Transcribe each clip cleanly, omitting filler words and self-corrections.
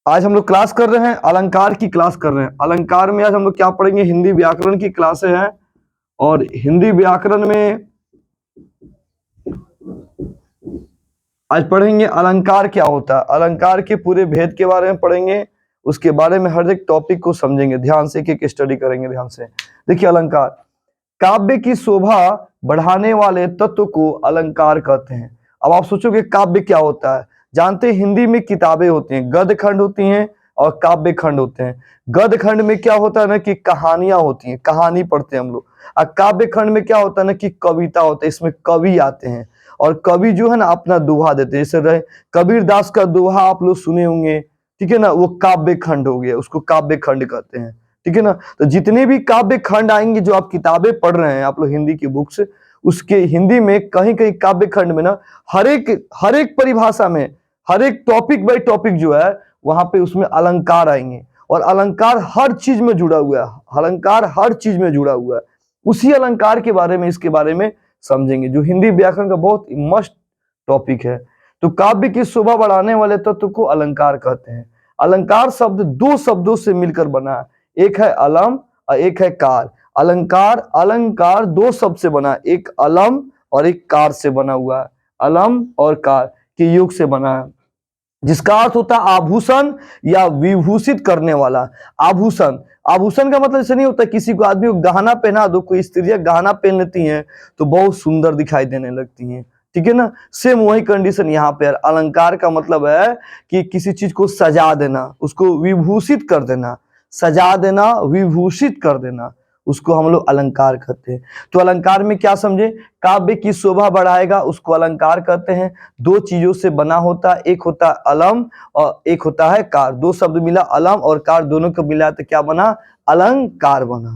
आज हम लोग क्लास कर रहे हैं, अलंकार की क्लास कर रहे हैं। अलंकार में आज हम लोग क्या पढ़ेंगे? हिंदी व्याकरण की क्लासें हैं और हिंदी व्याकरण में आज पढ़ेंगे अलंकार क्या होता है, अलंकार के पूरे भेद के बारे में पढ़ेंगे, उसके बारे में हर एक टॉपिक को समझेंगे, ध्यान से एक स्टडी करेंगे ध्यान से। देखिए, अलंकार काव्य की शोभा बढ़ाने वाले तत्व को अलंकार कहते हैं। अब आप सोचोगे काव्य क्या होता है? जानते हैं हिंदी में किताबें होती हैं, गद्य खंड होती हैं और काव्य खंड होते हैं। गद्य खंड में क्या होता है ना कि कहानियां होती हैं, कहानी पढ़ते हैं हम लोग। और काव्य खंड में क्या होता है ना कि कविता होता है, इसमें कवि आते हैं और कवि जो है ना अपना दोहा देते हैं। जैसे रहे कबीर दास का दोहा आप लोग सुने होंगे, ठीक है ना, वो काव्य खंड हो गया, उसको काव्य खंड कहते हैं, ठीक है ना। तो जितने भी काव्य खंड आएंगे जो आप किताबें पढ़ रहे हैं आप लोग हिंदी की बुक्स, उसके हिंदी में कहीं कहीं काव्य खंड में ना हर एक परिभाषा में हर एक टॉपिक बाय टॉपिक जो है वहां पे उसमें अलंकार आएंगे। और अलंकार हर चीज में जुड़ा हुआ है, अलंकार हर चीज में जुड़ा हुआ है। उसी अलंकार के बारे में, इसके बारे में समझेंगे, जो हिंदी व्याकरण का बहुत मस्त टॉपिक है। तो काव्य की शोभा बढ़ाने वाले तत्व को अलंकार कहते हैं। अलंकार शब्द दो शब्दों से मिलकर बना है, एक है अलम और एक है कार। अलंकार अलंकार दो शब्द से बना है, एक अलम और एक कार से बना हुआ है। अलम और कार के योग से बना है, जिसका अर्थ होता है आभूषण या विभूषित करने वाला। आभूषण, आभूषण का मतलब ऐसा नहीं होता किसी को आदमी को गहना पहना दो, कोई स्त्रियां गहना पहन लेती हैं तो बहुत सुंदर दिखाई देने लगती हैं, ठीक है ना। सेम वही कंडीशन यहाँ पे है। अलंकार का मतलब है कि किसी चीज को सजा देना, उसको विभूषित कर देना, सजा देना, विभूषित कर देना, उसको हम लोग अलंकार कहते हैं। तो अलंकार में क्या समझे? काव्य की शोभा बढ़ाएगा उसको अलंकार कहते हैं। दो चीजों से बना होता है, एक होता है अलम और एक होता है कार। दो शब्द मिला, अलम और कार, दोनों को मिला तो क्या बना? अलंकार बना।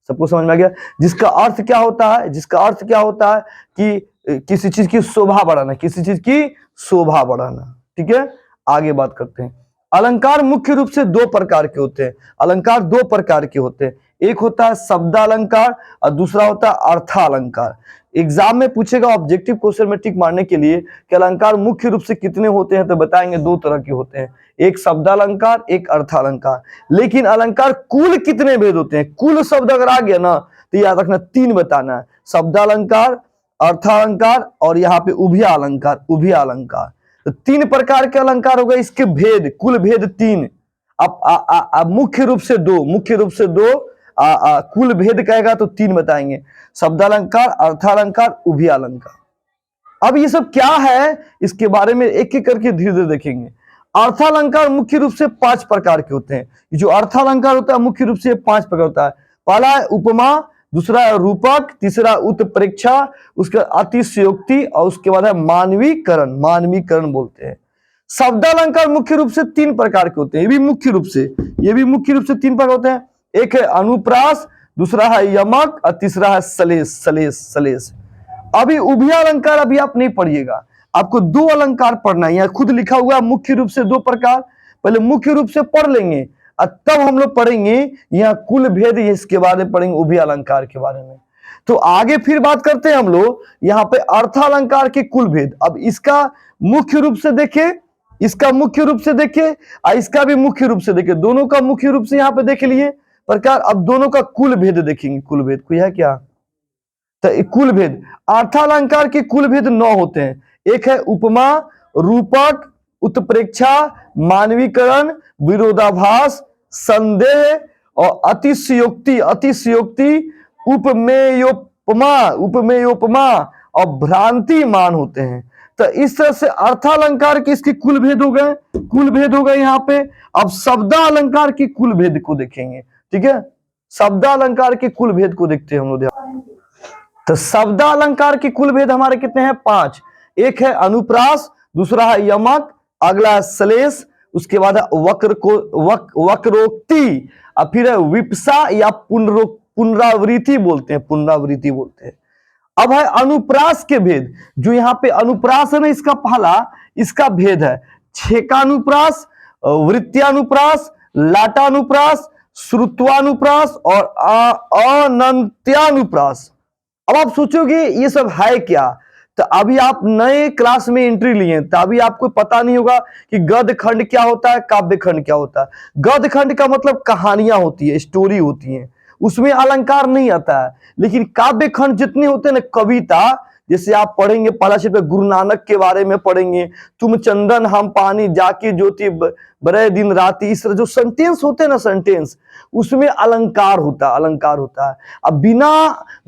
सबको समझ में आ गया? जिसका अर्थ क्या होता है? जिसका अर्थ क्या होता है कि किसी चीज की शोभा बढ़ाना, किसी चीज की शोभा बढ़ाना, ठीक है। आगे बात करते हैं। अलंकार मुख्य रूप से दो प्रकार के होते हैं। अलंकार दो प्रकार के होते हैं, एक होता है शब्दालंकार और दूसरा होता है अर्थालंकार। एग्जाम में पूछेगा ऑब्जेक्टिव क्वेश्चन में टिक मारने के लिए कि अलंकार मुख्य रूप से कितने होते हैं, तो बताएंगे दो तरह के होते हैं, एक शब्दालंकार, एक अर्थालंकार। लेकिन अलंकार कुल कितने भेद होते हैं? कुल शब्द अगर आ गया ना तो याद रखना तीन बताना है, शब्दालंकार, अर्थालंकार और यहाँ पे उभय अलंकार। उभय अलंकार तो तीन प्रकार के अलंकार हो गए, इसके भेद, कुल भेद तीन। अब मुख्य रूप से दो, मुख्य रूप से दो, कुल भेद कहेगा तो तीन बताएंगे, शब्दालंकार, अर्थालंकार, उभय अलंकार। अब ये सब क्या है इसके बारे में एक एक करके धीरे धीरे देखेंगे। अर्थालंकार मुख्य रूप से पांच प्रकार के होते हैं। जो अर्थालंकार होता है मुख्य रूप से पांच प्रकार होता है। पहला है उपमा, दूसरा है रूपक, तीसरा उत्प्रेक्षा, उसके अतिशयोक्ति और उसके बाद है मानवीकरण। मानवीकरण बोलते हैं। शब्दालंकार मुख्य रूप से तीन प्रकार के होते हैं, ये भी मुख्य रूप से तीन प्रकार होते हैं। एक है अनुप्रास, दूसरा है यमक और तीसरा है सलेस। सलेस सलेस अभी उभय अलंकार अभी आप नहीं पढ़िएगा, आपको दो अलंकार पढ़ना है, यहाँ खुद लिखा हुआ है मुख्य रूप से दो प्रकार। पहले मुख्य रूप से पढ़ लेंगे और तब हम लोग पढ़ेंगे यहाँ कुल भेद, इसके बारे में पढ़ेंगे उभय अलंकार के बारे में। तो आगे फिर बात करते हैं हम लोग यहाँ पे अर्थालंकार के कुल भेद। अब इसका मुख्य रूप से देखे, इसका मुख्य रूप से देखे और इसका भी मुख्य रूप से देखे, दोनों का मुख्य रूप से यहाँ पे देख लिए प्रकार। अब दोनों का कुल भेद देखेंगे। कुल भेद कोई है क्या? तो कुल भेद अर्थालंकार के कुल भेद 9 होते हैं। एक है उपमा, रूपक, उत्प्रेक्षा, मानवीकरण, विरोधाभास, संदेह और अतिशयोक्ति। अतिशयोक्ति, उपमेयोपमा, उपमेयोपमा और भ्रांतिमान होते हैं। तो इस तरह से अर्थालंकार के इसके कुल भेद हो गए, कुल भेद हो गए यहाँ पे। अब शब्दालंकार के कुल भेद को देखेंगे, ठीक है। शब्दालंकार के कुल भेद को देखते हैं हम लोग। तो शब्दालंकार के कुल भेद हमारे कितने हैं? 5। एक है अनुप्रास, दूसरा है यमक, अगला है सलेस, उसके बाद है वक्रोक्ति और फिर है विपसा या पुनरावृत्ति बोलते हैं, पुनरावृत्ति बोलते हैं। अब है अनुप्रास के भेद। जो यहाँ पे अनुप्रास है ना, इसका पहला, इसका भेद है छेकानुप्रास, वृत्त्यानुप्रास, लाटानुप्रास, श्रुत्वानुप्रास और अनंत्यानुप्रास। अब आप सोचोगे ये सब है क्या? तो अभी आप नए क्लास में एंट्री लिए तो अभी आपको पता नहीं होगा कि गद्य खंड क्या होता है, काव्य खंड क्या होता है। गद्य खंड का मतलब कहानियां होती है, स्टोरी होती है, उसमें अलंकार नहीं आता है। लेकिन काव्य खंड जितने होते हैं ना, कविता, जैसे आप पढ़ेंगे पहला चैप्टर गुरु नानक के बारे में पढ़ेंगे, तुम चंदन हम पानी जाकी ज्योति बरे दिन राती, इस तरह जो सेंटेंस होते हैं ना, सेंटेंस, उसमें अलंकार होता है, अलंकार होता है। अब बिना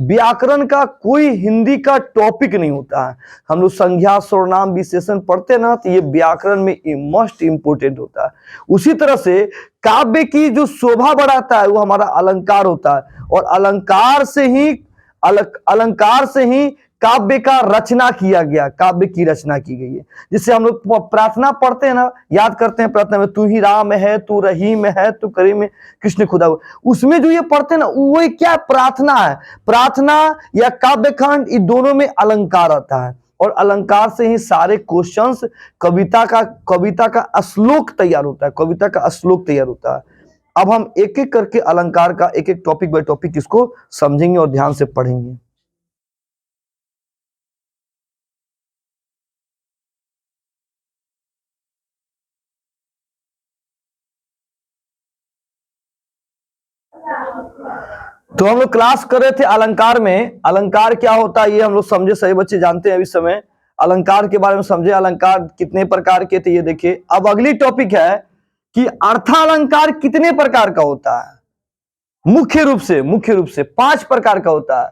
व्याकरण का कोई हिंदी का टॉपिक नहीं होता है। हम लोग संज्ञा सर्वनाम विशेषण पढ़ते हैं ना, तो ये व्याकरण में मोस्ट इंपोर्टेंट होता है। उसी तरह से काव्य की जो शोभा बढ़ाता है वो हमारा अलंकार होता है, और अलंकार से ही काव्य का रचना किया गया, काव्य की रचना की गई है। जिससे हम लोग प्रार्थना पढ़ते हैं ना, याद करते हैं प्रार्थना में, तू ही राम है, तू रहीम है, तू करीम है, कृष्ण खुदा, उसमें जो ये पढ़ते हैं ना, वो क्या प्रार्थना है। प्रार्थना या काव्य खंड, इन दोनों में अलंकार आता है, और अलंकार से ही सारे क्वेश्चंस, कविता का श्लोक तैयार होता है, कविता का श्लोक तैयार होता है। अब हम एक एक करके अलंकार का एक एक टॉपिक बाय टॉपिक इसको समझेंगे और ध्यान से पढ़ेंगे। तो हम लोग क्लास कर रहे थे अलंकार में। अलंकार क्या होता है ये हम लोग समझे, सही बच्चे जानते हैं। इस समय अलंकार के बारे में समझे, अलंकार कितने प्रकार के थे ये देखिए। अब अगली टॉपिक है कि अर्थालंकार कितने प्रकार का होता है। मुख्य रूप से 5 प्रकार का होता है।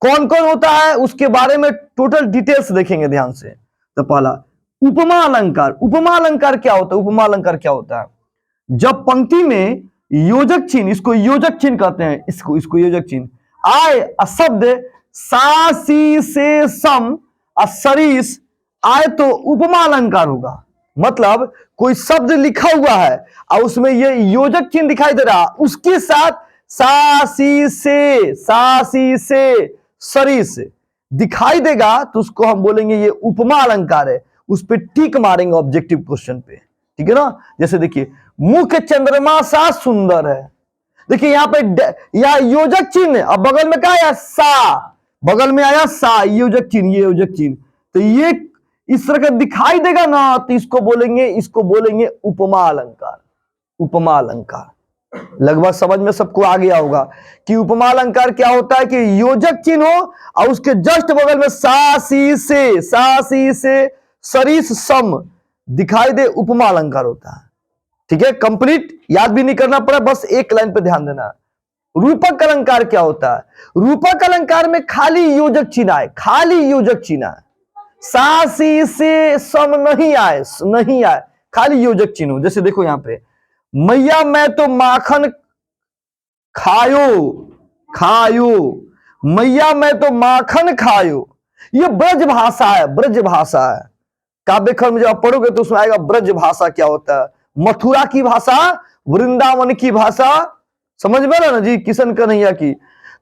कौन कौन होता है उसके बारे में टोटल डिटेल्स देखेंगे ध्यान से। तो पहला उपमा अलंकार। उपमा अलंकार क्या होता है? उपमा अलंकार क्या होता है? जब पंक्ति में योजक चिन्ह, इसको योजक चिन्ह कहते हैं, इसको योजक चिन्ह आए, शब्द सा सी से सम सरीस आए तो उपमा अलंकार होगा। मतलब कोई शब्द लिखा हुआ है और उसमें ये योजक चिन्ह दिखाई दे रहा, उसके साथ सा सी से सरीस दिखाई देगा तो उसको हम बोलेंगे ये उपमा अलंकार है। उस पर टिक मारेंगे ऑब्जेक्टिव क्वेश्चन पे, ठीक है ना। जैसे देखिए, मुख चंद्रमा सा सुंदर है। देखिए यहाँ पे या योजक चिन्ह, अब बगल में क्या आया? सा, बगल में आया सा, योजक चिन्ह, ये योजक चिन्ह। तो ये इस तरह का दिखाई देगा ना, तो इसको बोलेंगे उपमा अलंकार। उपमा अलंकार लगभग समझ में सबको आ गया होगा कि उपमा अलंकार क्या होता है कि योजक चिन्ह हो और उसके जस्ट बगल में सा सी से सरीस सम दिखाई दे, उपमा अलंकार होता है। ठीक है, कंप्लीट याद भी नहीं करना पड़ा, बस एक लाइन पे ध्यान देना। रूपक अलंकार क्या होता है? रूपक अलंकार में खाली योजक चिन्ह आए, खाली योजक चिन्ह आए, सा सी से सम नहीं आए, खाली योजक चिन्ह। जैसे देखो यहां पे, मैया मैं तो माखन खायो, मैया मैं तो माखन खायो, ये ब्रज भाषा है, ब्रज भाषा है। काव्य खंड में जब आप पढ़ोगे तो उसमें आएगा ब्रज भाषा क्या होता है, मथुरा की भाषा, वृंदावन की भाषा, समझ में ना जी, किशन कन्हैया की।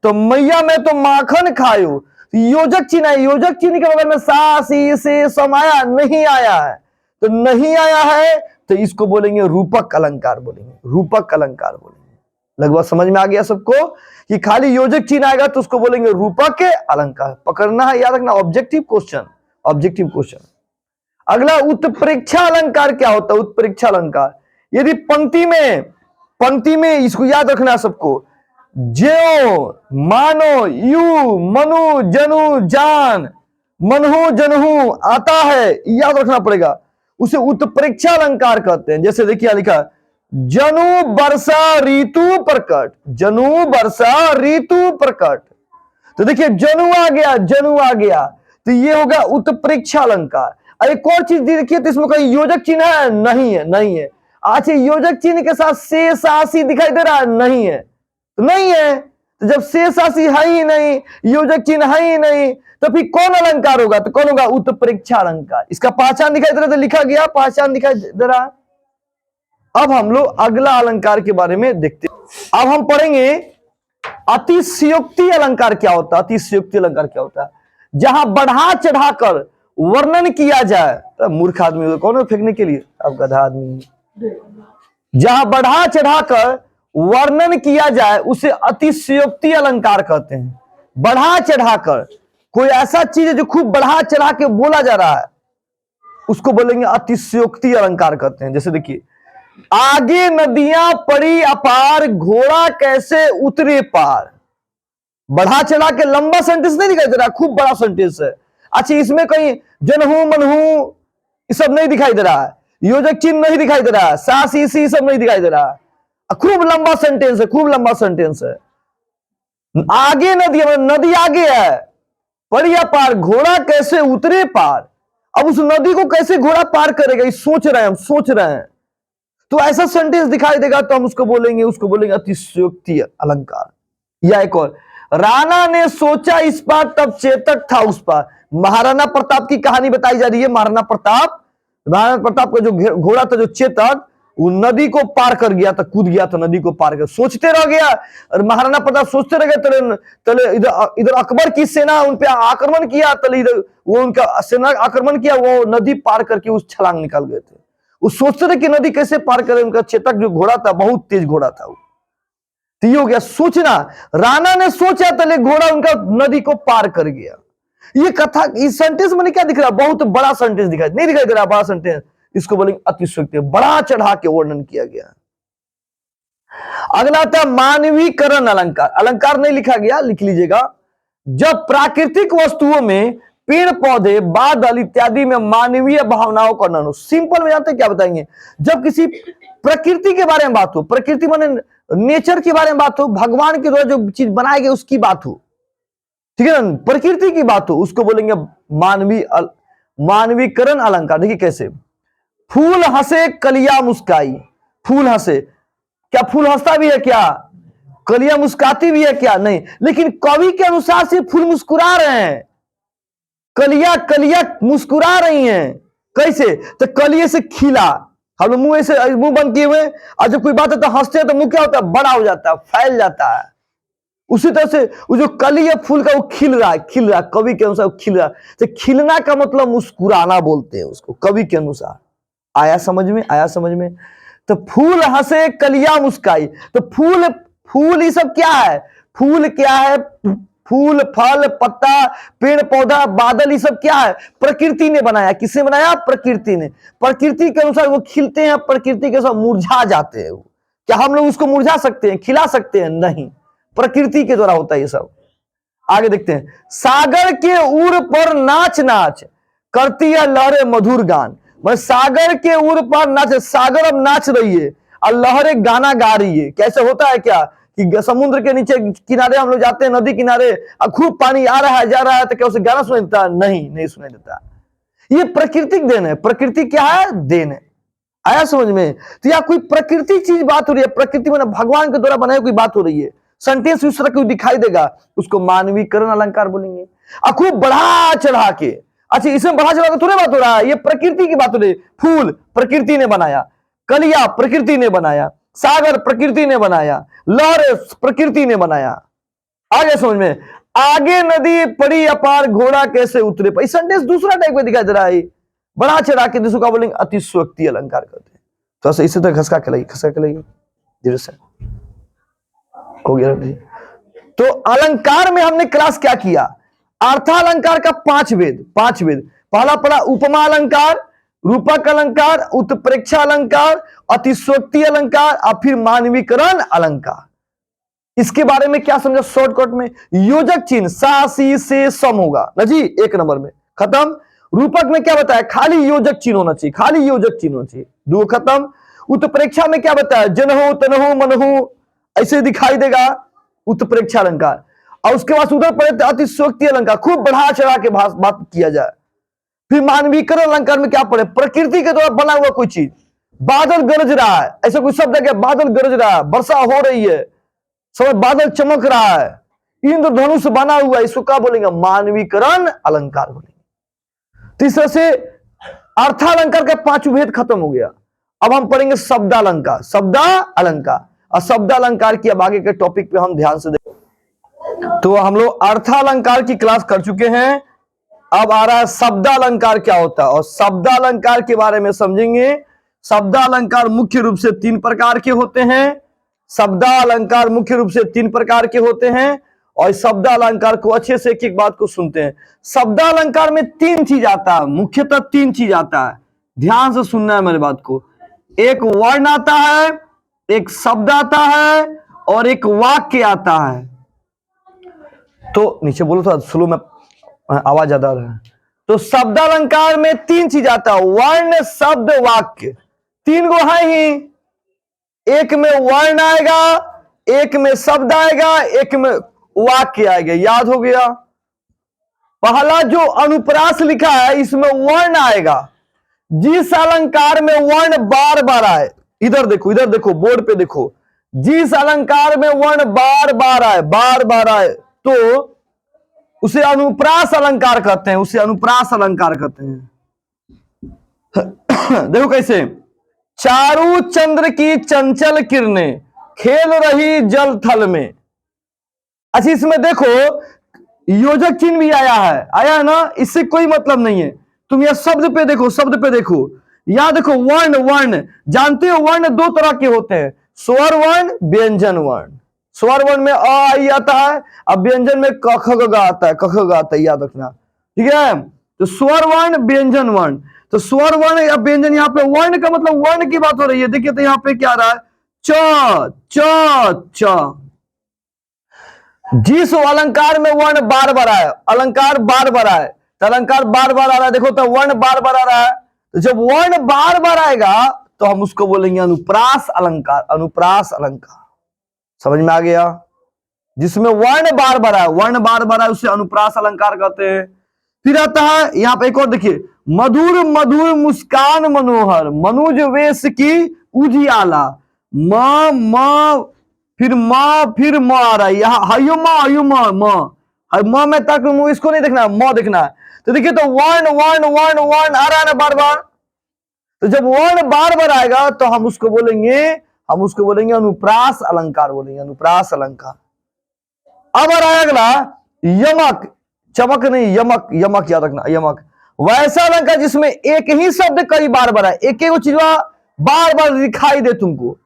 तो मैया में तो माखन खायो, योजक चिन्ह है, योजक चिन्ह के बगल में सा सी से समाया नहीं आया है, तो नहीं आया है तो इसको बोलेंगे रूपक अलंकार, बोलेंगे रूपक अलंकार बोलेंगे। लगभग समझ में आ गया सबको कि खाली योजक चिन्ह आएगा तो उसको बोलेंगे रूपक अलंकार। पकड़ना है, याद रखना, ऑब्जेक्टिव क्वेश्चन, ऑब्जेक्टिव क्वेश्चन। अगला उत्प्रेक्षा अलंकार क्या होता है? उत्प्रेक्षा अलंकार, यदि पंक्ति में इसको याद रखना सबको, ज्यो मानो यू मनु जनु जान मनहु जनहु आता है, याद रखना पड़ेगा, उसे उत्प्रेक्षा अलंकार कहते हैं। जैसे देखिए लिखा, जनु वर्षा ऋतु प्रकट, जनु वर्षा ऋतु प्रकट। तो देखिए जनु आ गया तो ये होगा उत्प्रेक्षा अलंकार। एक और चीज देखिए, तो इसमें कोई योजक चिन्ह है? नहीं है। अच्छा, योजक चिन्ह के साथ से सासी दिखाई दे रहा है? नहीं है, तो नहीं है। तो जब से सासी है ही नहीं, योजक चिन्ह है ही नहीं, तो फिर कौन अलंकार होगा? तो कौन होगा? उत्प्रेक्षा अलंकार। इसका पहचान दिखाई दे रहा था, लिखा गया, पहचान दिखाई दे रहा है। अब हम लोग अगला अलंकार के बारे में देखते हैं। अब हम पढ़ेंगे अतिशयोक्ति अलंकार क्या होता है। अतिशयोक्ति अलंकार क्या होता है? जहां बढ़ा चढ़ाकर वर्णन किया जाए, तो मूर्ख आदमी कौन है फेंकने के लिए, अब गधा आदमी। जहां बढ़ा चढ़ाकर वर्णन किया जाए उसे अतिशयोक्ति अलंकार कहते हैं। बढ़ा चढ़ाकर कोई ऐसा चीज है जो खूब बढ़ा चढ़ा के बोला जा रहा है, उसको बोलेंगे अतिशयोक्ति अलंकार कहते हैं। जैसे देखिए, आगे नदियां पड़ी अपार, घोड़ा कैसे उतरे पार। बढ़ा चढ़ा के लंबा सेंटेंस नहीं दिखाई दे रहा, खूब बड़ा सेंटेंस है। अच्छा, इसमें कहीं जनहू मनहू ये सब नहीं दिखाई दे रहा है, योजक चिन्ह नहीं दिखाई दे रहा है, सा सी सी सब नहीं दिखाई दे रहा है, खूब लंबा सेंटेंस है, खूब लंबा सेंटेंस है। आगे नदी, नदी आगे है, पड़ी अपार, घोड़ा कैसे उतरे पार। अब उस नदी को कैसे घोड़ा पार करेगा, ये सोच रहे हैं, हम सोच रहे हैं। तो ऐसा सेंटेंस दिखाई देगा तो हम उसको बोलेंगे अतिशयोक्ति अलंकार। या एक और, राणा ने सोचा इस पार तब चेतक था उस पार। महाराणा प्रताप की कहानी बताई जा रही है। महाराणा प्रताप का जो घोड़ा था, जो चेतक, वो नदी को पार कर गया था, कूद गया था नदी को पार कर, सोचते रह गया। और महाराणा प्रताप सोचते रह गए, तले इधर अकबर की सेना उन पे आक्रमण किया, तले इधर वो उनका सेना आक्रमण किया, वो नदी पार करके उस छलांग निकल गए थे। वो सोचते थे कि नदी कैसे पार करे। उनका चेतक जो घोड़ा था, बहुत तेज घोड़ा था वो। तो ये हो गया सोचना, राणा ने सोचा तले घोड़ा उनका नदी को पार कर गया। ये कथा, इस सेंटेंस में क्या दिख रहा है, बहुत बड़ा सेंटेंस दिखाई नहीं दिखाई दे रहा, बड़ा सेंटेंस, इसको बोलेंगे अतिशयोक्ति, बड़ा चढ़ा के वर्णन किया गया। अगला था मानवीकरण अलंकार। अलंकार नहीं लिखा गया, लिख लीजिएगा। जब प्राकृतिक वस्तुओं में पेड़ पौधे, बादल इत्यादि में मानवीय भावनाओं का वर्णन हो। सिंपल में जानते क्या बताएंगे, जब किसी प्रकृति के बारे में बात हो, प्रकृति माने नेचर के बारे में बात हो, भगवान के द्वारा जो चीज बनाई गई उसकी बात हो, ठीक है ना, प्रकृति की बात हो, उसको बोलेंगे मानवीकरण अलंकार। देखिए कैसे, फूल हंसे कलियां मुस्काई। फूल हंसे, क्या फूल हंसता भी है क्या, कलियां मुस्काती भी है क्या, नहीं, लेकिन कवि के अनुसार से फूल मुस्कुरा रहे हैं, कलियां मुस्कुरा रही हैं। कैसे, तो कलिए से खिला, हम लोग मुंह से मुंह बंद किए हुए, और जब कोई बात है तो हंसते हैं तो मुंह क्या होता है, बड़ा हो जाता है, फैल जाता है। उसी तरह से वो जो कली है फूल का, वो खिल रहा है, कवि के अनुसार खिल रहा है। तो खिलना का मतलब मुस्कुराना बोलते हैं उसको, कवि के अनुसार। आया समझ में। तो फूल हंसे कलियां मुस्काई, तो फूल ये सब क्या है, फूल क्या है, फूल, फल, पत्ता, पेड़ पौधा, बादल, ये सब क्या है, प्रकृति ने बनाया। किसने बनाया, प्रकृति ने। प्रकृति के अनुसार वो खिलते हैं, प्रकृति के अनुसार मुरझा जाते हैं। क्या हम लोग उसको मुरझा सकते हैं, खिला सकते हैं, नहीं, प्रकृति के द्वारा होता है ये सब। आगे देखते हैं, सागर के उर पर नाच नाच करती है लहरें मधुर गान। मैं सागर के उर पर नाच, सागर अब नाच रही है और लहरें गाना गा रही है। कैसे होता है क्या कि समुद्र के नीचे किनारे हम लोग जाते हैं, नदी किनारे, और खूब पानी आ रहा है जा रहा है, तो क्या उसे गाना सुनाई देता है, नहीं सुनाई देता। ये प्राकृतिक देन है। प्रकृति क्या है, देन है। आया समझ में। तो या कोई प्रकृति चीज बात हो रही है, प्रकृति में भगवान के द्वारा बनाई कोई बात हो रही है, सेंटेंस उस तरह कोई दिखाई देगा, उसको मानवीकरण अलंकार बोलेंगे। और खूब बढ़ा चढ़ा के, अच्छा इसमें बढ़ा चढ़ा के थोड़ी बात हो रहा है, ये प्रकृति की बात हो रही है। फूल प्रकृति ने बनाया, कलिया प्रकृति ने बनाया, सागर प्रकृति ने बनाया, लहर प्रकृति ने बनाया। आगे समझ में, आगे नदी पड़ी अपार, घोड़ा कैसे उतरे पर। सेंटेंस दूसरा टाइप का दिखाई दे रहा है, बढ़ा चढ़ा के, जिसको बोलेंगे अतिशयोक्ति अलंकार करते हैं। तो इसी तरह खसका के लाइए धीरे से, हो गया। तो अलंकार में हमने क्लास क्या किया, अर्थालंकार का 5 वेद। पहला पढ़ा उपमा अलंकार, रूपक अलंकार, उत्प्रेक्षा अलंकार, अतिशयोक्ति अलंकार, और फिर मानवीकरण अलंकार। इसके बारे में क्या समझा शॉर्टकट में, योजक चिन्ह सा सी से सम होगा ना जी, 1 नंबर में खत्म। रूपक में क्या बताया, खाली योजक चिन्ह होना चाहिए, 2 खत्म। उत्प्रेक्षा में क्या बताया, जनहु तनहु मनहु ऐसे दिखाई देगा, उत्प्रेक्षा अलंकार। और उसके बाद उधर पड़े अतिशयोक्ति अलंकार, खूब बढ़ा चढ़ा के बात किया जाए। फिर मानवीकरण अलंकार में क्या पड़े, प्रकृति के द्वारा बना हुआ कोई चीज, बादल गरज रहा है, ऐसा कोई शब्द है क्या, बादल गरज रहा है, वर्षा हो रही है, सब बादल चमक रहा है, इंद्रधनुष बना हुआ है, इसको क्या बोलेंगे, मानवीकरण अलंकार बोलेंगे। तीसरा से अर्थालंकार का 5 भेद खत्म हो गया। अब हम पढ़ेंगे शब्दालंकार। और शब्दालंकार की अब आगे के टॉपिक पे हम ध्यान से देखें। तो हम लोग अर्थालंकार की क्लास कर चुके हैं, अब आ रहा है शब्दालंकार क्या होता है, और शब्दालंकार के बारे में समझेंगे। शब्दालंकार मुख्य रूप से 3 प्रकार के होते हैं। और शब्द अलंकार को अच्छे से एक एक बात को सुनते हैं। शब्द अलंकार में 3 चीज आता है, मुख्यतः 3 चीज आता है, ध्यान से सुनना है मेरी बात को। एक वर्ण आता है, एक शब्द आता है और एक वाक्य आता है। तो नीचे बोलो थोड़ा स्लो में, आवाज ज्यादा रहा है। तो शब्द अलंकार में 3 चीज आता है, वर्ण शब्द वाक्य, 3 गो है ही। एक में वर्ण आएगा, एक में शब्द आएगा, एक में वाक्य आएगा। याद हो गया? पहला जो अनुप्रास लिखा है इसमें वर्ण आएगा। जिस अलंकार में वर्ण बार बार आए, इधर देखो बोर्ड पे देखो, जिस अलंकार में वर्ण बार बार आए तो उसे अनुप्रास अलंकार कहते हैं, उसे अनुप्रास अलंकार कहते हैं। देखो कैसे, चारू चंद्र की चंचल किरणें खेल रही जल थल में। अच्छा, इसमें देखो योजक चिन्ह भी आया है ना, इससे कोई मतलब नहीं है। तुम यह शब्द पे देखो, यहां देखो वर्ण, जानते हो वर्ण 2 तरह के होते हैं, स्वर वर्ण, व्यंजन वर्ण। स्वर वर्ण में अ आई आता है, अब व्यंजन में क ख ग आता है, याद रखना, ठीक है। तो स्वर वर्ण, व्यंजन वर्ण। तो स्वर वर्ण या व्यंजन, यहाँ पे वर्ण का मतलब वर्ण की बात हो रही है। देखिए तो यहाँ पे क्या आ रहा है, च। जिस अलंकार में वर्ण बार बार आए, अलंकार बार बार आए, तो अलंकार बार बार आ रहा है, देखो तो वर्ण बार बार आ रहा है। तो जब वर्ण बार बार आएगा तो हम उसको बोलेंगे अनुप्रास अलंकार, अनुप्रास अलंकार। समझ में आ गया? जिसमें वर्ण बार बार आए उसे अनुप्रास अलंकार कहते हैं। फिर आता है यहाँ पे एक और देखिए, मधुर मधुर मुस्कान मनोहर, मनुज वेश की उजियाला, फिर म आ रहा है यहाँ, हयु म में तक इसको नहीं देखना, म देखना है। तो देखिए तो वर्ण आ रहा है ना बार बार। तो जब वर्ण बार बार आएगा तो हम उसको बोलेंगे अनुप्रास अलंकार, बोलेंगे अनुप्रास अलंकार। अब आ रहा है अगला यमक, चमक नहीं, यमक याद रखना, यमक वैसा अलंकार जिसमें एक ही शब्द कई बार बार आए, एक ही चीज बार बार दिखाई दे तुमको,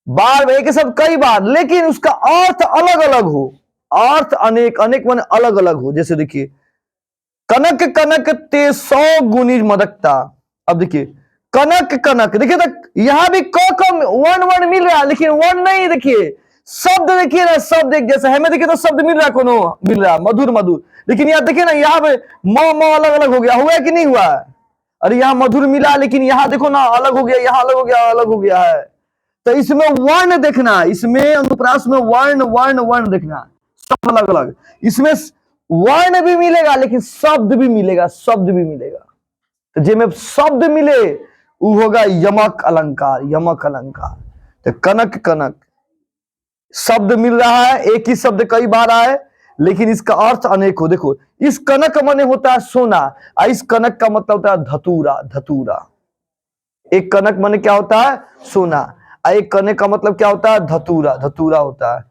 बार एक शब्द कई बार, लेकिन उसका अर्थ अलग अलग हो, अर्थ अनेक माने अलग अलग हो। जैसे देखिए, कनक कनक ते 100 गुनी मदकता। अब देखिए कनक, देखिए तो यहां भी क वर्ण मिल रहा है, लेकिन वर्ण नहीं। देखिए शब्द, देखिए ना शब्द एक जैसा है, मैं देखिए तो शब्द मिल रहा है, मधुर, लेकिन यहाँ देखिए ना, यहाँ पे म अलग अलग हो गया, हुआ कि नहीं हुआ? अरे यहाँ मधुर मिला, लेकिन यहाँ देखो ना अलग हो गया, यहाँ अलग हो गया है। तो इसमें वर्ण देखना, इसमें अनुप्रास में वर्ण देखना, सब अलग अलग। इसमें वर्ण भी मिलेगा लेकिन शब्द भी मिलेगा। तो जिसमें शब्द मिले वो होगा यमक अलंकार। तो कनक शब्द मिल रहा है, एक ही शब्द कई बार आए, लेकिन इसका अर्थ अनेक हो। देखो इस कनक माने होता है सोना, और इस कनक का मतलब होता है धतूरा। एक कनक माने क्या होता है, सोना, और एक कनक का मतलब क्या होता है, धतूरा होता है।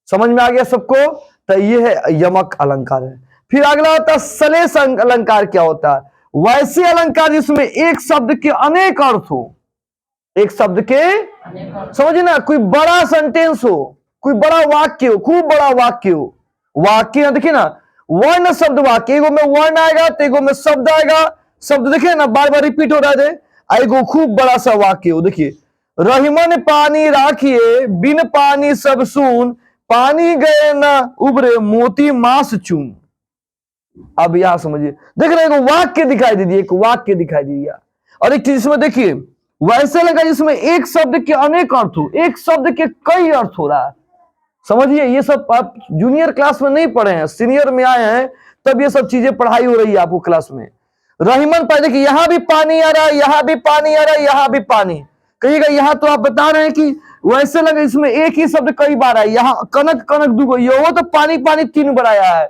समझ में आ गया सबको? तो ये है यमक अलंकार है। फिर अगला होता है सलेश अलंकार। क्या होता है? वैसे अलंकार जिसमें एक शब्द के अनेक अर्थ हो, एक शब्द के, समझिए ना, कोई बड़ा सेंटेंस हो, कोई बड़ा वाक्य हो, खूब बड़ा वाक्य हो। वाक्य देखिए ना, वर्ण शब्द वाक्य, एगो में वर्ण आएगा तो एगो में शब्द आएगा। शब्द देखिए ना बार बार रिपीट हो रहा है, एगो खूब बड़ा सा वाक्य हो। देखिए, रहीमन पानी राखिए, बिन पानी सब सून, पानी गए ना उबरे, मोती मांस चून। अब यहां समझिए, देख रहे हैं वाक्य दिखाई दे दिया, एक वाक्य दिखाई दिया। और एक चीज इसमें देखिए, वैसे लगा जिसमें एक शब्द के अनेक अर्थ हो, एक शब्द के कई अर्थ हो रहा है। समझिए, ये सब आप जूनियर क्लास में नहीं पढ़े हैं, सीनियर में आए हैं तब ये सब चीजें पढ़ाई हो रही है आपको क्लास में। रहीमन पानी, देखिए यहां भी पानी आ रहा है, यहां भी पानी आ रहा है, यहां भी पानी। कहिएगा यहां तो आप बता रहे हैं कि वैसे लगे इसमें एक ही शब्द कई बार आया, यहां कनक दुगो, वो तो पानी 3 बार आया है।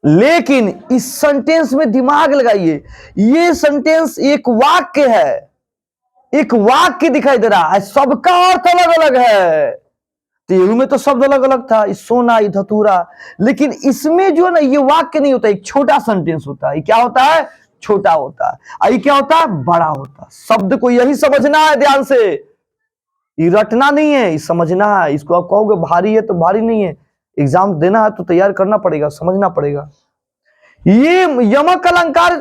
लेकिन इस सेंटेंस में दिमाग लगाइए, ये सेंटेंस एक वाक्य है, एक वाक्य दिखाई दे रहा है, सबका अर्थ अलग अलग है। तेरू में तो शब्द अलग अलग था, इस सोना, ये धतूरा, लेकिन इसमें जो है ना, ये वाक्य नहीं होता, एक छोटा सेंटेंस होता है। क्या होता है? छोटा होता है। ये क्या होता है? बड़ा होता है। शब्द को यही समझना है ध्यान से, ये रटना नहीं है, ये समझना है। इसको आप कहोगे भारी है तो भारी नहीं है, एग्जाम देना है तो तैयार करना पड़ेगा, समझना पड़ेगा। ये यमक अलंकार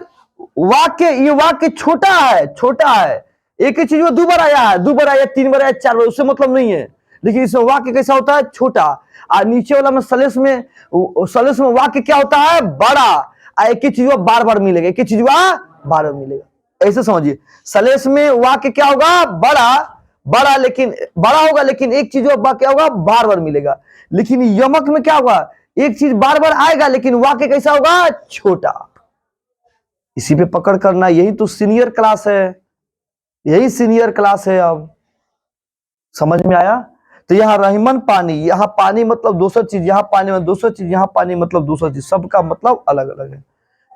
वाक्य, ये वाक्य छोटा है, छोटा है। एक ही चीज में 2 बार आया है, 2 बार आया, 3 बार आया, 4 बार, उससे मतलब नहीं है। देखिए इसमें वाक्य कैसा होता है, छोटा। और नीचे वाला में सलेश में वाक्य क्या होता है, बड़ा। एक ही चीज बार बार मिलेगा, एक ही चीज बार बार मिलेगा, ऐसे समझिए। सलेश में वाक्य क्या होगा, बड़ा, लेकिन बड़ा होगा, लेकिन एक चीज क्या होगा, बार बार मिलेगा। लेकिन यमक में क्या होगा, एक चीज बार बार आएगा, लेकिन वाक्य कैसा होगा, छोटा। इसी पे पकड़ करना, यही तो सीनियर क्लास है, यही सीनियर क्लास है। अब समझ में आया? तो यहाँ रहीमन पानी, यहाँ पानी मतलब दूसरा चीज, यहाँ पानी में दूसरा चीज, यहाँ पानी मतलब दूसरा चीज, सबका मतलब अलग अलग है।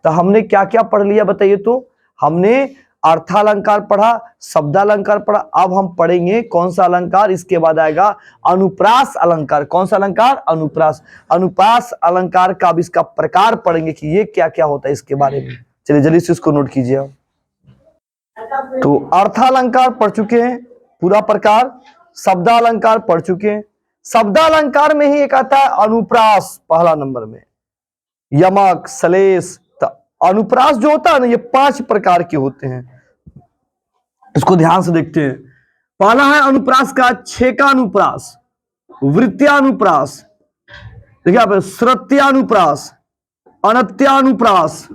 तो हमने क्या क्या पढ़ लिया बताइए? तो हमने अर्थालंकार पढ़ा, शब्दालंकार पढ़ा। अब हम पढ़ेंगे कौन सा अलंकार, इसके बाद आएगा अनुप्रास अलंकार। कौन सा अलंकार, अनुप्रास। अनुप्रास अलंकार का अब इसका प्रकार पढ़ेंगे कि ये क्या क्या होता है इसके बारे में। चलिए जल्दी से इसको नोट कीजिए। तो अर्थालंकार पढ़ चुके हैं पूरा प्रकार, शब्दालंकार पढ़ चुके हैं। शब्दालंकार में ही एक आता है अनुप्रास, पहला नंबर में, यमक, सलेश। अनुप्रास जो होता है ना, ये 5 प्रकार के होते हैं, इसको ध्यान से देखते हैं। पहला है अनुप्रास का छेकानुप्रास, वृत्त्यानुप्रास, देखिए आप, श्रुत्यानुप्रास, अनत्यानुप्रास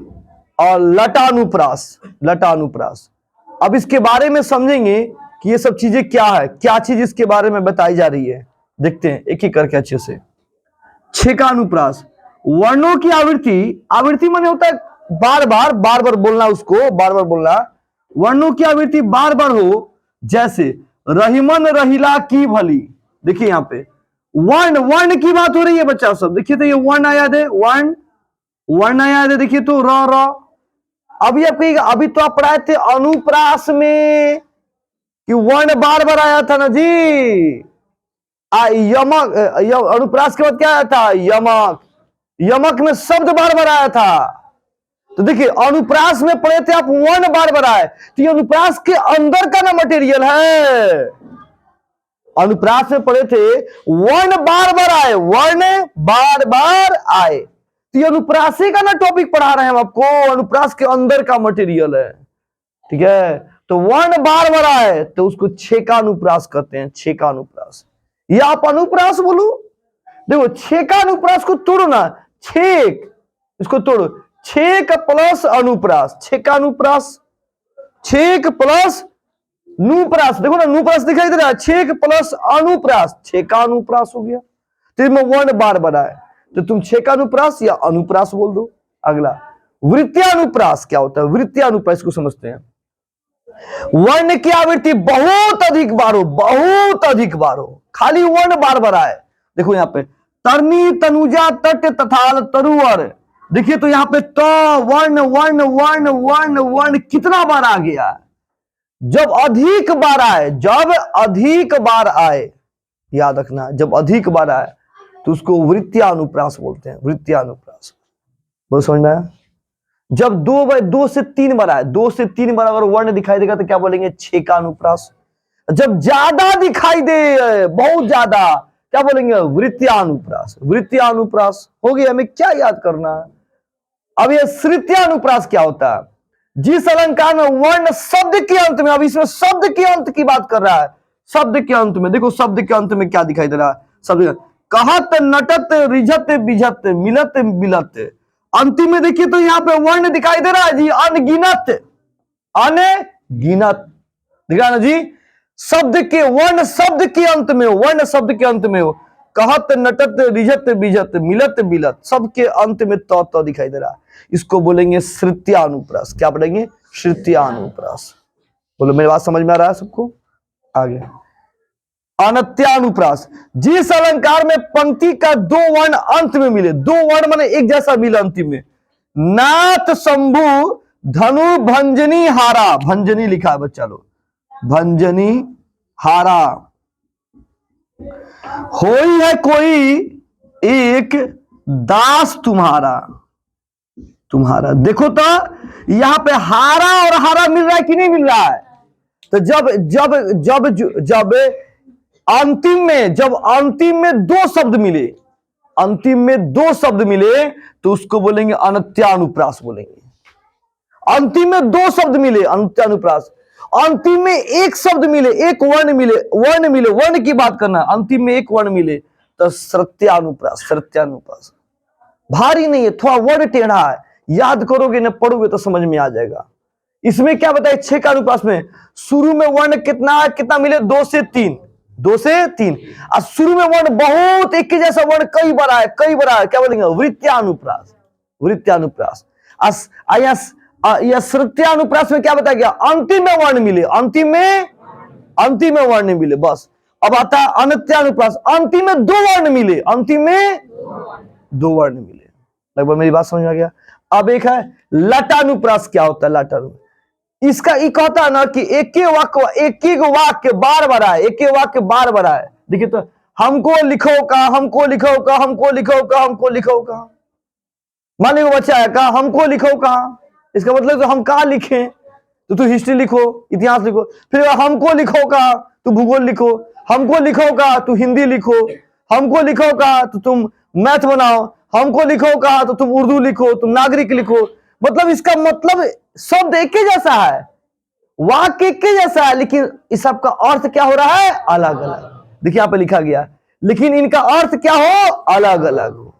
और लटानुप्रास। लटानुप्रास अब इसके बारे में समझेंगे कि ये सब चीजें क्या है, क्या चीज इसके बारे में बताई जा रही है। देखते हैं एक एक करके अच्छे से। छेकानुप्रास, वर्णों की आवृत्ति। आवृत्ति माने होता है बार बार बोलना, उसको बार बार बोलना। वर्णों की आवृत्ति बार बार हो, जैसे रहीमन रहीला की भली। देखिए यहाँ पे वर्ण की बात हो रही है बच्चा सब। देखिए तो ये वर्ण आया है, वर्ण आया है, देखिए तो र। अभी अभी तो आप पढ़ाए थे अनुप्रास में कि वर्ण बार बार आया था ना जी। यमक, अनुप्रास के बाद क्या आया था, यमक। यमक में शब्द बार बार आया था। तो देखिए अनुप्रास में पढ़े थे आप, वर्ण बार बार आए, तो ये अनुप्रास के अंदर का ना मटेरियल है। अनुप्रास में पढ़े थे वर्ण बार बार आए, वर्ण बार बार आए, तो ये अनुप्रासी का ना टॉपिक पढ़ा रहे हैं हम आपको, अनुप्रास के अंदर का मटेरियल है। ठीक है, तो वर्ण बार बार आए तो उसको छेकानुप्रास कहते हैं, छेकानुप्रास। या आप अनुप्रास बोलो, देखो छेकानुप्रास को तोड़ो ना, छेक, इसको तोड़ो, छेक प्लस अनुप्रास, छेकानुप्रास, छेक प्लस नुप्रास। देखो ना नुप्रास दिखाई दे रहा है, छेक प्लस अनुप्रास, छेकानुप्रास हो गया। तो इसमें वर्ण बार बार आए तो तुम छेकानुप्रास या अनुप्रास बोल दो। अगला वृत्त्यानुप्रास क्या होता है, वृत्त्यानुप्रास को समझते हैं। वर्ण की आवृत्ति बहुत अधिक बार हो, बहुत अधिक बार हो, खाली वर्ण बार बार आए। देखो यहाँ पे तरनी, तनुजा, तट, तथाल, तरुवर। देखिए तो यहाँ पे त, वर्ण वर्ण वर्ण वर्ण वर्ण कितना बार आ गया। जब अधिक बार आए, जब अधिक बार आए, याद रखना, जब अधिक बार आए तो उसको वृत्त्यानुप्रास बोलते हैं, वृत्त्यानुप्रास। बोलो समझ में आया? जब 2 से 3 बार आए, 2 से 3 बार अगर वर्ण दिखाई देगा तो क्या बोलेंगे, छेकानुप्रास। जब ज्यादा दिखाई दे, बहुत ज्यादा, क्या बोलेंगे, वृत्त्यानुप्रास। वृत्त्यानुप्रास हो गया। हमें क्या याद करना है अब, ये श्रुत्यानुप्रास क्या होता है, जिस अलंकार में वर्ण शब्द के अंत में, अब इसमें शब्द के अंत की बात कर रहा है, शब्द के अंत में। देखो शब्द के अंत में क्या दिखाई दे रहा है, शब्द कहत, नटत, रिझत, बिझत, मिलत, बिलत। अंतिम में देखिए तो यहाँ पे वर्ण दिखाई दे रहा है जी, अनगिनत, अनगिनत दिख रहा है ना जी। शब्द के वर्ण, शब्द के अंत में, वर्ण शब्द के अंत में हो, कहत, नटत, रिझत, बिझत, मिलत, बिलत, सबके अंत में त दिखाई दे रहा है, इसको बोलेंगे श्रुत्यानुप्रास। क्या बोलेंगे, श्रुत्यानुप्रास। बोलो मेरी बात समझ में आ रहा है सबको? आगे अनत्यानुप्रास, जिस अलंकार में पंक्ति का 2 वर्ण अंत में मिले, 2 वर्ण माने एक जैसा मिले अंतिम में। नाथ, शंभु, धनु, भंजनी, हारा। भंजनी लिखा है बच्चा लोग, भंजनी, हारा। होई है कोई एक दास तुम्हारा, तुम्हारा। देखो तो यहां पे हारा और हारा मिल रहा है कि नहीं मिल रहा है? तो जब जब जब जब अंतिम में, जब अंतिम में दो शब्द मिले, अंतिम में दो शब्द मिले तो उसको बोलेंगे अनत्यानुप्रास बोलेंगे। अंतिम में दो शब्द मिले अनत्यानुप्रास, अंतिम में एक शब्द मिले, एक वर्ण मिले, वर्ण की बात करना, अंतिम में एक वर्ण मिले तो सत्यानुप्रास। सत्यानुप्रास भारी नहीं है, थोड़ा वर्ड टेढ़ा है, याद करोगे ना पढ़ोगे तो समझ में आ जाएगा। इसमें क्या बताए 6 का अनुप्रास में शुरू में वर्ण कितना मिले, 2 से 3, 2 से 3। और शुरू में वर्ण बहुत एक ही जैसा वर्ण कई बार आए, क्या बोलेंगे वृत्त्यानुप्रास। वृत्त्यानुप्रास या श्रुत्यानुप्रास में क्या बताया गया, अंतिम में वर्ण मिले, अंतिम में वर्ण मिले बस। अब आता है अनत्यानुप्रास, अंतिम में दो वर्ण मिले, अंतिम में दो वर्ण मिले। लगभग मेरी बात समझ में आ गया। अब एक है लटानुप्रास। क्या होता है लटानुप्रास? इसका एक होता है ना कि एक ही वाक्य बार बार आए, एक ही वाक्य बार बार आए। देखिए तो हमको लिखो का, हमको लिखो का, हमको लिखो का, हमको लिखो का। मान लीजिए बच्चा है कहा हमको लिखो कहा, इसका मतलब तो हम कहा लिखे, तो तू हिस्ट्री लिखो, इतिहास लिखो। फिर हमको लिखो का तू भूगोल लिखो, हमको लिखो का तू हिंदी लिखो, हमको लिखो का तो तुम मैथ बनाओ, हमको लिखो का तो तुम उर्दू लिखो, तुम नागरिक लिखो। मतलब इसका मतलब शब्द एक ही जैसा है, वाक्य एक ही जैसा है, लेकिन इस सब का अर्थ क्या हो रहा है, अलग अलग। देखिए यहाँ पे लिखा गया, लेकिन इनका अर्थ क्या हो, अलग अलग हो।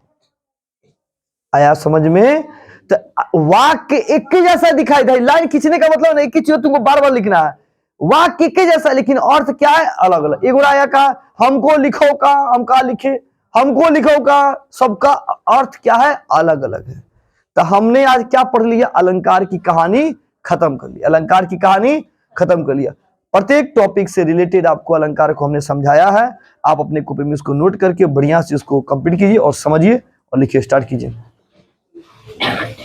आया समझ में? तो वाक्य एक ही जैसा दिखाई दे, लाइन खींचने का मतलब नहीं, एक ही चीज तुमको बार बार लिखना है। वाक्य एक ही जैसा, लेकिन अर्थ क्या है, अलग अलग। एक आया का हमको लिखो का, हम का लिखे, हमको लिखो का, सबका अर्थ क्या है, अलग अलग है। तो हमने आज क्या पढ़ लिया, अलंकार की कहानी खत्म कर लिया, अलंकार की कहानी खत्म कर लिया। प्रत्येक टॉपिक से रिलेटेड आपको अलंकार को हमने समझाया है। आप अपने कॉपी में इसको नोट करके बढ़िया से इसको कंप्लीट कीजिए और समझिए और लिखिए, स्टार्ट कीजिए।